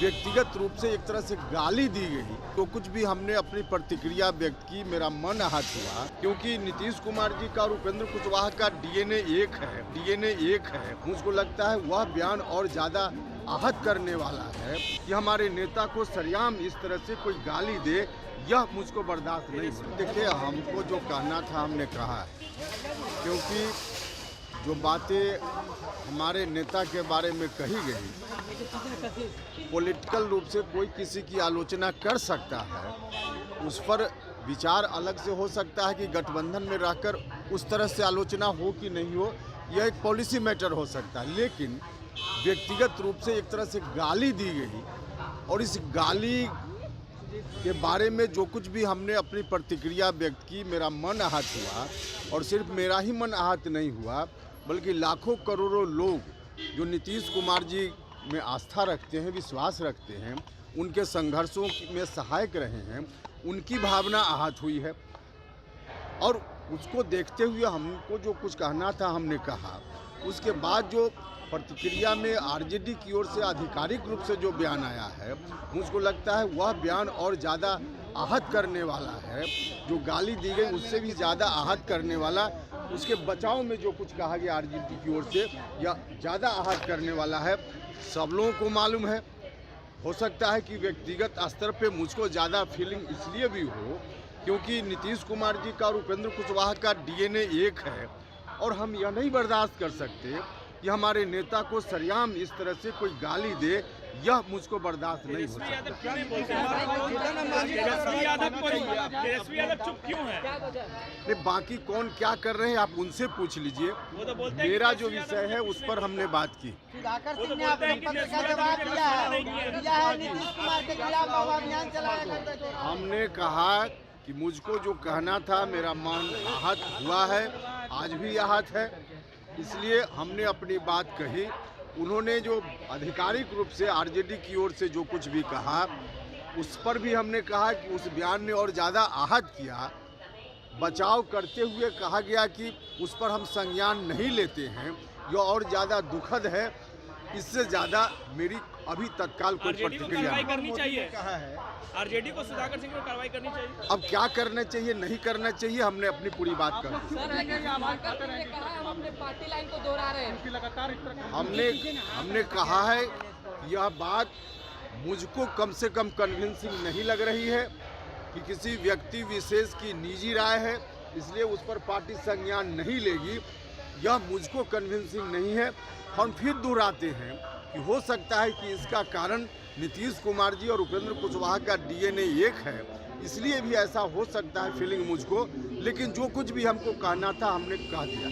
व्यक्तिगत रूप से एक तरह से गाली दी गई। तो कुछ भी हमने अपनी प्रतिक्रिया व्यक्त की, मेरा मन आहत हुआ, क्योंकि नीतीश कुमार जी का और उपेंद्र कुशवाहा का डीएनए एक है। मुझको लगता है वह बयान और ज़्यादा आहत करने वाला है कि हमारे नेता को सरेआम इस तरह से कोई गाली दे, यह मुझको बर्दाश्त नहीं हो। देखिए, हमको जो कहना था हमने कहा, क्योंकि जो बातें हमारे नेता के बारे में कही गई, पॉलिटिकल रूप से कोई किसी की आलोचना कर सकता है, उस पर विचार अलग से हो सकता है कि गठबंधन में रहकर उस तरह से आलोचना हो कि नहीं हो, यह एक पॉलिसी मैटर हो सकता है। लेकिन व्यक्तिगत रूप से एक तरह से गाली दी गई और इस गाली के बारे में जो कुछ भी हमने अपनी प्रतिक्रिया व्यक्त की, मेरा मन आहत हुआ। और सिर्फ मेरा ही मन आहत नहीं हुआ, बल्कि लाखों करोड़ों लोग जो नीतीश कुमार जी में आस्था रखते हैं, विश्वास रखते हैं, उनके संघर्षों में सहायक रहे हैं, उनकी भावना आहत हुई है। और उसको देखते हुए हमको जो कुछ कहना था हमने कहा। उसके बाद जो प्रतिक्रिया में आरजेडी की ओर से आधिकारिक रूप से जो बयान आया है, मुझको लगता है वह बयान और ज़्यादा आहत करने वाला है। जो गाली दी गई उससे भी ज़्यादा आहत करने वाला, उसके बचाव में जो कुछ कहा गया आरजेडी की ओर से, यह ज़्यादा आहत करने वाला है। सब लोगों को मालूम है, हो सकता है कि व्यक्तिगत स्तर पे मुझको ज़्यादा फीलिंग इसलिए भी हो क्योंकि नीतीश कुमार जी का और उपेंद्र कुशवाहा का डीएनए एक है। और हम यह नहीं बर्दाश्त कर सकते कि हमारे नेता को सरेआम इस तरह से कोई गाली दे, यह मुझको बर्दाश्त नहीं हो सकता। बाकी कौन क्या कर रहे हैं आप उनसे पूछ लीजिए। मेरा जो विषय है उस पर हमने बात की। सुधाकर सिंह ने अपने पत्र का जवाब दिया है नीतीश कुमार के खिलाफ अभियान चलाया करते थे। हमने कहा कि मुझको जो कहना था, मेरा मन आहत हुआ है, आज भी आहत है, इसलिए हमने अपनी बात कही। उन्होंने जो आधिकारिक रूप से आरजेडी की ओर से जो कुछ भी कहा, उस पर भी हमने कहा कि उस बयान ने और ज़्यादा आहत किया। बचाव करते हुए कहा गया कि उस पर हम संज्ञान नहीं लेते हैं, यह और ज़्यादा दुखद है। इससे ज़्यादा मेरी अभी तत्काल कोई प्रतिक्रिया करनी चाहिए। आरजेडी को सुधाकर सिंह पर कार्रवाई करनी चाहिए। अब क्या करना चाहिए, नहीं करना चाहिए, हमने अपनी पूरी बात कर दी। हमने पार्टी लाइन को दोहरा रहे हैं। हमने कहा है यह बात मुझको कम से कम कन्विंसिंग नहीं लग रही है कि किसी व्यक्ति विशेष की निजी राय है, इसलिए उस पर पार्टी संज्ञान नहीं लेगी। यह मुझको कन्विंसिंग नहीं है। हम फिर दोहराते हैं कि हो सकता है कि इसका कारण नीतीश कुमार जी और उपेंद्र कुशवाहा का डीएनए एक है, इसलिए भी ऐसा हो सकता है फीलिंग मुझको। लेकिन जो कुछ भी हमको कहना था हमने कह दिया।